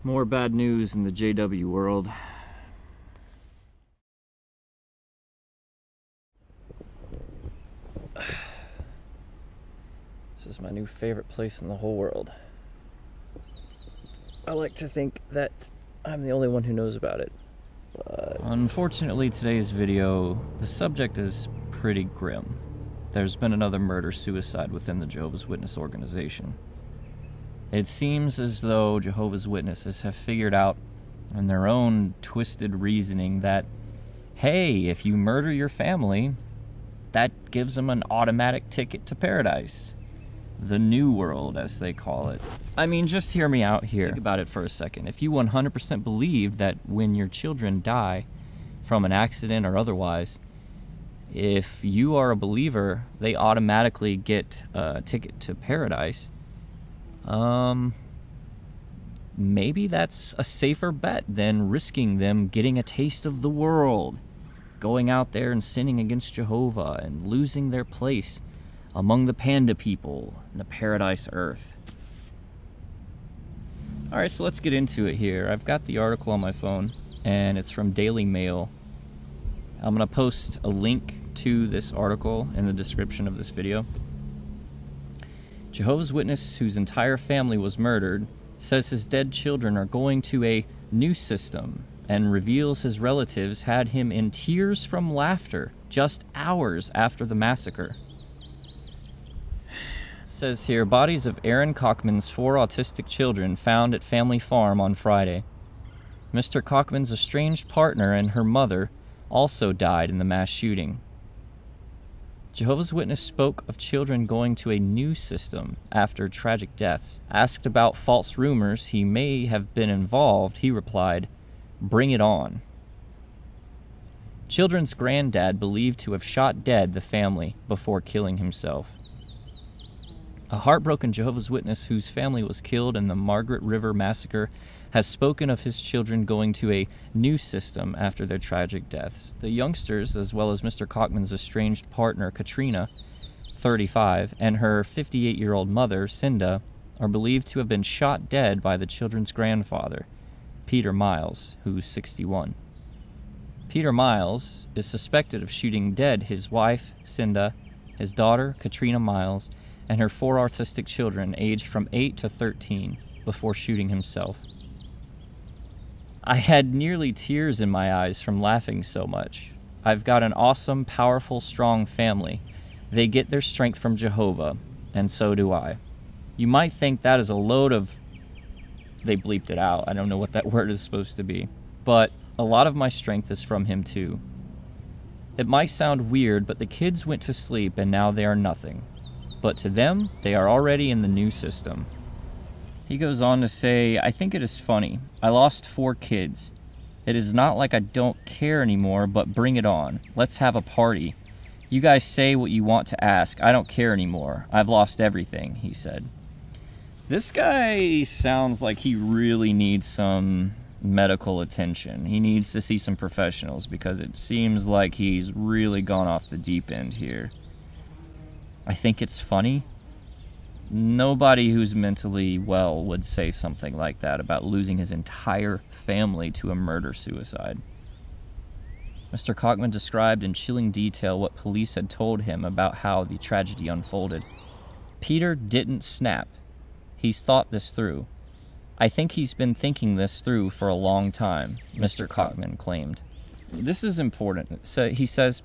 More bad news in the JW world. This is my new favorite place in the whole world. I like to think that I'm the only one who knows about it. But unfortunately, today's video, the subject is pretty grim. There's been another murder-suicide within the Jehovah's Witness organization. It seems as though Jehovah's Witnesses have figured out in their own twisted reasoning that, hey, if you murder your family, that gives them an automatic ticket to paradise. The New World, as they call it. I mean, just hear me out here. Think about it for a second. If you 100% believe that when your children die from an accident or otherwise, if you are a believer, they automatically get a ticket to paradise, maybe that's a safer bet than risking them getting a taste of the world, going out there and sinning against Jehovah and losing their place among the panda people in the paradise earth. Alright, so let's get into it here. I've got the article on my phone, and it's from Daily Mail. I'm going to post a link to this article in the description of this video. Jehovah's Witness, whose entire family was murdered, says his dead children are going to a new system and reveals his relatives had him in tears from laughter just hours after the massacre. It says here, bodies of Aaron Cockman's 4 autistic children found at family farm on Friday. Mr. Cockman's estranged partner and her mother also died in the mass shooting. Jehovah's Witness spoke of children going to a new system after tragic deaths. Asked about false rumors he may have been involved, he replied, "Bring it on." Children's granddad believed to have shot dead the family before killing himself. A heartbroken Jehovah's Witness whose family was killed in the Margaret River massacre has spoken of his children going to a new system after their tragic deaths. The youngsters, as well as Mr. Cockman's estranged partner, Katrina, 35, and her 58-year-old mother, Cinda, are believed to have been shot dead by the children's grandfather, Peter Miles, who's 61. Peter Miles is suspected of shooting dead his wife, Cinda, his daughter, Katrina Miles, and her 4 autistic children aged from 8 to 13 before shooting himself. I had nearly tears in my eyes from laughing so much. I've got an awesome, powerful, strong family. They get their strength from Jehovah, and so do I. You might think that is a load of... They bleeped it out. I don't know what that word is supposed to be. But a lot of my strength is from him too. It might sound weird, but the kids went to sleep and now they are nothing. But to them, they are already in the new system. He goes on to say, I think it is funny. I lost 4 kids. It is not like I don't care anymore, but bring it on. Let's have a party. You guys say what you want to ask. I don't care anymore. I've lost everything, he said. This guy sounds like he really needs some medical attention. He needs to see some professionals because it seems like he's really gone off the deep end here. I think it's funny. Nobody who's mentally well would say something like that about losing his entire family to a murder-suicide. Mr. Cockman described in chilling detail what police had told him about how the tragedy unfolded. Peter didn't snap. He's thought this through. I think he's been thinking this through for a long time, Mr. Cockman claimed. This is important. So he says,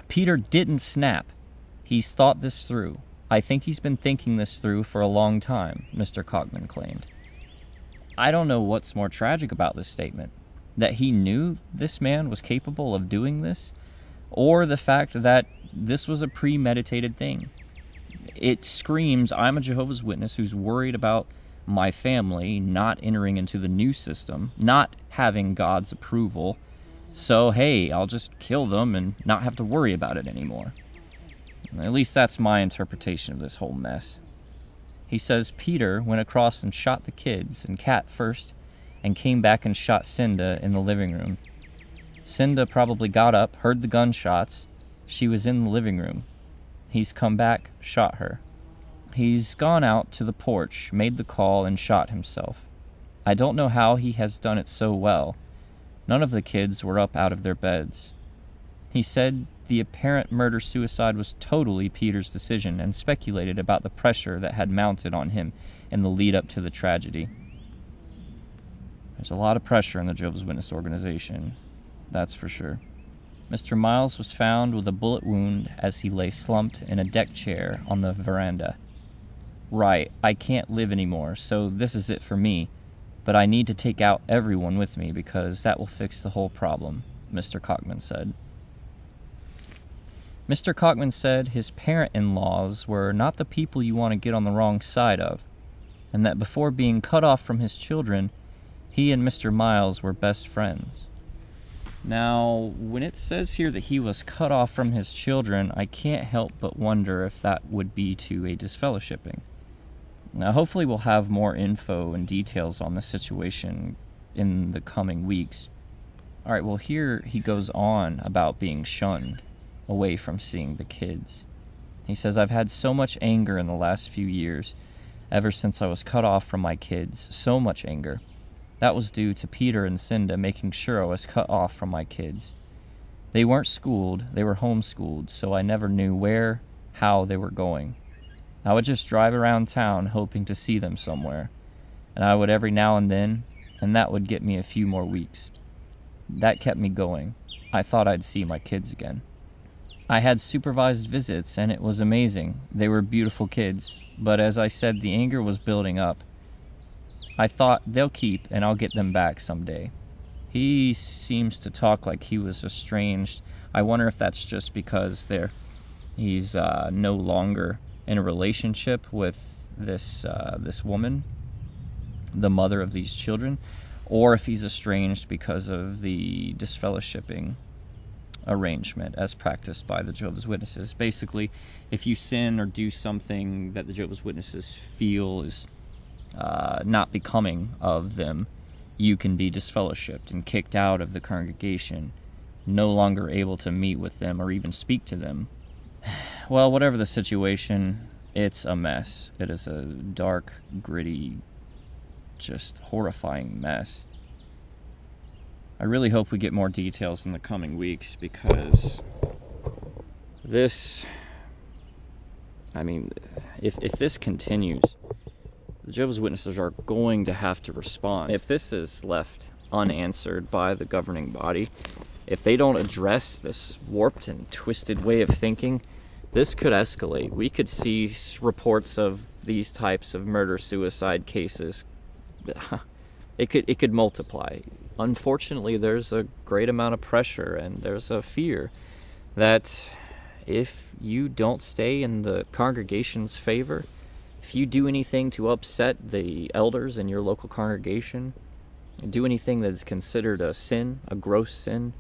Peter didn't snap. He's thought this through. I think he's been thinking this through for a long time, Mr. Cockman claimed. I don't know what's more tragic about this statement. That he knew this man was capable of doing this, or the fact that this was a premeditated thing. It screams, I'm a Jehovah's Witness who's worried about my family not entering into the new system, not having God's approval, so hey, I'll just kill them and not have to worry about it anymore. At least that's my interpretation of this whole mess. He says Peter went across and shot the kids and Kat first, and came back and shot Cinda in the living room. Cinda probably got up, heard the gunshots. She was in the living room. He's come back, shot her. He's gone out to the porch, made the call, and shot himself. I don't know how he has done it so well. None of the kids were up out of their beds. He said the apparent murder-suicide was totally Peter's decision, and speculated about the pressure that had mounted on him in the lead-up to the tragedy. There's a lot of pressure in the Jehovah's Witness organization, that's for sure. Mr. Miles was found with a bullet wound as he lay slumped in a deck chair on the veranda. Right, I can't live anymore, so this is it for me, but I need to take out everyone with me because that will fix the whole problem, Mr. Cockman said. Mr. Cockman said his parent-in-laws were not the people you want to get on the wrong side of, and that before being cut off from his children, he and Mr. Miles were best friends. Now, when it says here that he was cut off from his children, I can't help but wonder if that would be to a disfellowshipping. Now, hopefully we'll have more info and details on the situation in the coming weeks. Alright, well here he goes on about being shunned away from seeing the kids. He says, I've had so much anger in the last few years, ever since I was cut off from my kids, so much anger. That was due to Peter and Cinda making sure I was cut off from my kids. They weren't schooled, they were homeschooled, so I never knew where, how they were going. I would just drive around town hoping to see them somewhere, and I would every now and then, and that would get me a few more weeks. That kept me going. I thought I'd see my kids again. I had supervised visits, and it was amazing. They were beautiful kids, but as I said, the anger was building up. I thought, they'll keep, and I'll get them back someday. He seems to talk like he was estranged. I wonder if that's just because he's no longer in a relationship with this woman, the mother of these children, or if he's estranged because of the disfellowshipping arrangement as practiced by the Jehovah's Witnesses. Basically, if you sin or do something that the Jehovah's Witnesses feel is not becoming of them, you can be disfellowshipped and kicked out of the congregation, no longer able to meet with them or even speak to them. Well, whatever the situation, it's a mess. It is a dark, gritty, just horrifying mess. I really hope we get more details in the coming weeks, because this, I mean, if this continues, the Jehovah's Witnesses are going to have to respond. If this is left unanswered by the governing body, if they don't address this warped and twisted way of thinking, this could escalate. We could see reports of these types of murder-suicide cases. It could multiply. Unfortunately, there's a great amount of pressure, and there's a fear that if you don't stay in the congregation's favor, if you do anything to upset the elders in your local congregation, do anything that is considered a sin, a gross sin,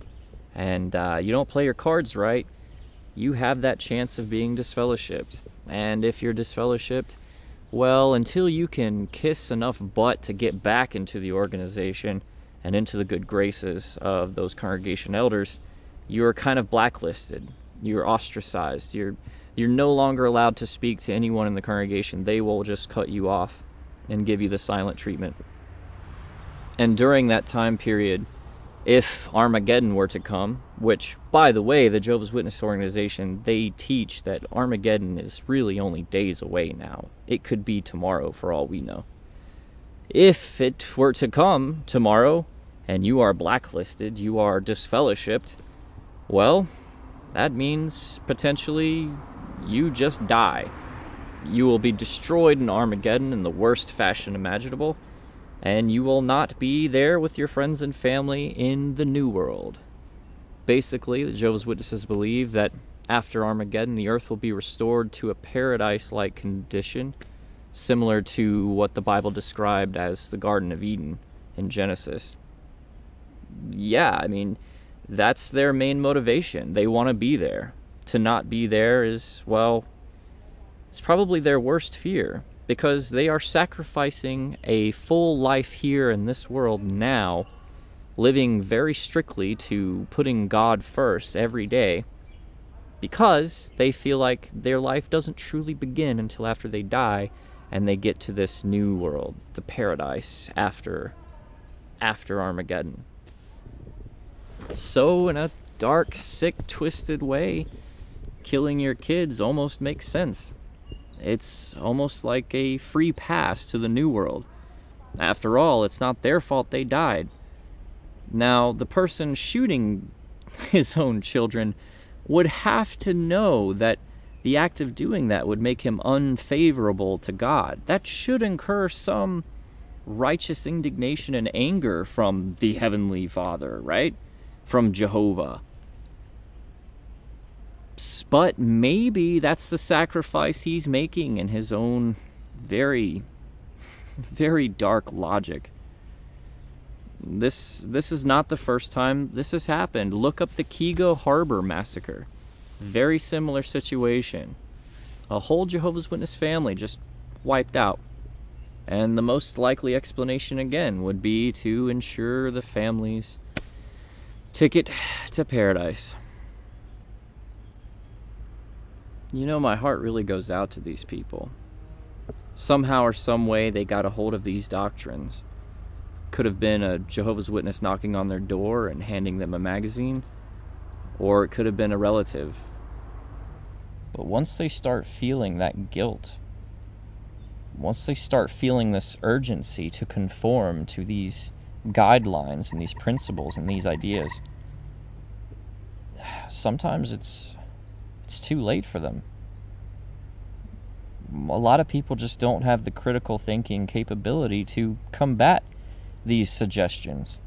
and you don't play your cards right, you have that chance of being disfellowshipped. And if you're disfellowshipped, well, until you can kiss enough butt to get back into the organization and into the good graces of those congregation elders, you're kind of blacklisted. You're ostracized. You're no longer allowed to speak to anyone in the congregation. They will just cut you off and give you the silent treatment. And during that time period, if Armageddon were to come, which, by the way, the Jehovah's Witness organization, they teach that Armageddon is really only days away now. It could be tomorrow for all we know. If it were to come tomorrow, and you are blacklisted, you are disfellowshipped, well, that means potentially you just die. You will be destroyed in Armageddon in the worst fashion imaginable, and you will not be there with your friends and family in the new world. Basically, the Jehovah's Witnesses believe that after Armageddon, the earth will be restored to a paradise-like condition, similar to what the Bible described as the Garden of Eden in Genesis. Yeah, I mean, that's their main motivation. They want to be there. To not be there is, well, it's probably their worst fear, because they are sacrificing a full life here in this world now, living very strictly to putting God first every day, because they feel like their life doesn't truly begin until after they die, and they get to this new world, the paradise after Armageddon. So in a dark, sick, twisted way, killing your kids almost makes sense. It's almost like a free pass to the new world. After all, it's not their fault they died. Now, the person shooting his own children would have to know that the act of doing that would make him unfavorable to God. That should incur some righteous indignation and anger from the Heavenly Father, right? From Jehovah. But maybe that's the sacrifice he's making in his own very, very dark logic. This is not the first time this has happened. Look up the Kigo Harbor massacre. Very similar situation. A whole Jehovah's Witness family just wiped out. And the most likely explanation again would be to ensure the family's ticket to paradise. You know, my heart really goes out to these people. Somehow or some way they got a hold of these doctrines. Could have been a Jehovah's Witness knocking on their door and handing them a magazine, or it could have been a relative. But once they start feeling that guilt, once they start feeling this urgency to conform to these guidelines and these principles and these ideas, sometimes it's too late for them. A lot of people just don't have the critical thinking capability to combat these suggestions.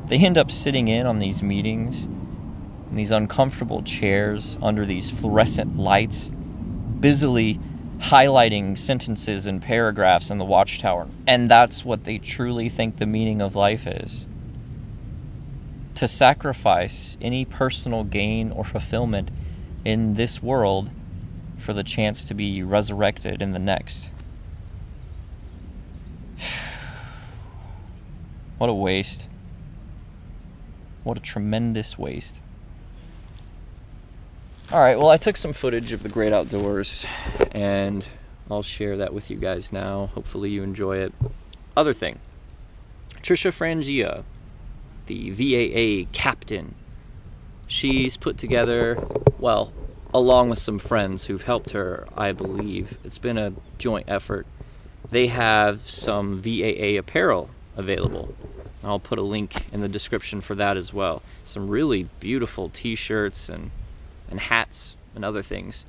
They end up sitting in on these meetings, in these uncomfortable chairs, under these fluorescent lights, busily highlighting sentences and paragraphs in the watchtower. And that's what they truly think the meaning of life is. To sacrifice any personal gain or fulfillment in this world for the chance to be resurrected in the next. What a waste. What a tremendous waste. Alright, well, I took some footage of the great outdoors, and I'll share that with you guys now. Hopefully you enjoy it. Other thing. Trisha Frangia, the VAA captain, she's put together, well, along with some friends who've helped her, I believe. It's been a joint effort. They have some VAA apparel available. I'll put a link in the description for that as well. Some really beautiful t-shirts and hats and other things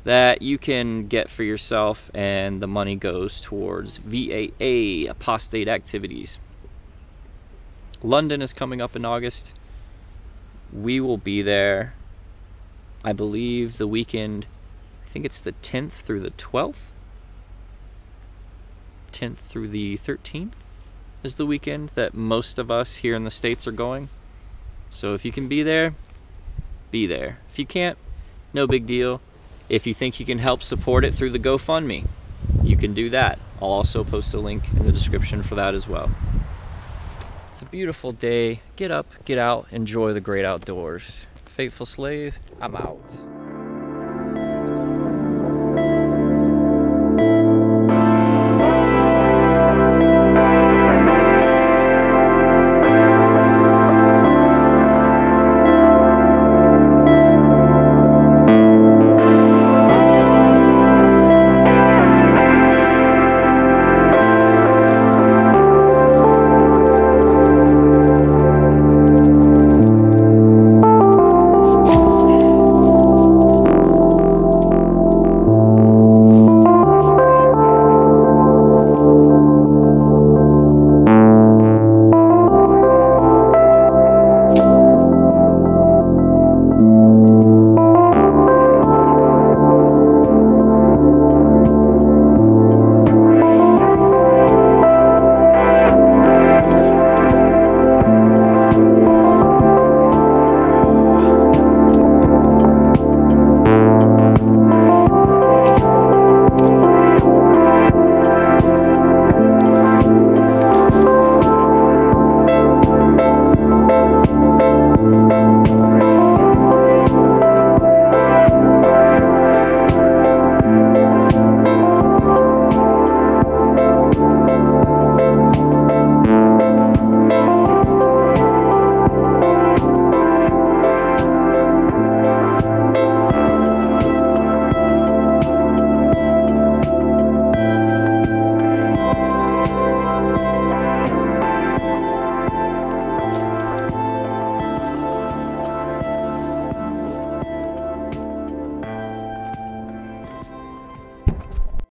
that you can get for yourself, and the money goes towards VAA apostate activities. London is coming up in August. We will be there, I believe, the weekend, I think it's the 10th through the 12th? 10th through the 13th is the weekend that most of us here in the States are going. So if you can be there, be there. If you can't, no big deal. If you think you can help support it through the GoFundMe, you can do that. I'll also post a link in the description for that as well. It's a beautiful day. Get up, get out, enjoy the great outdoors. Faithful slave, I'm out.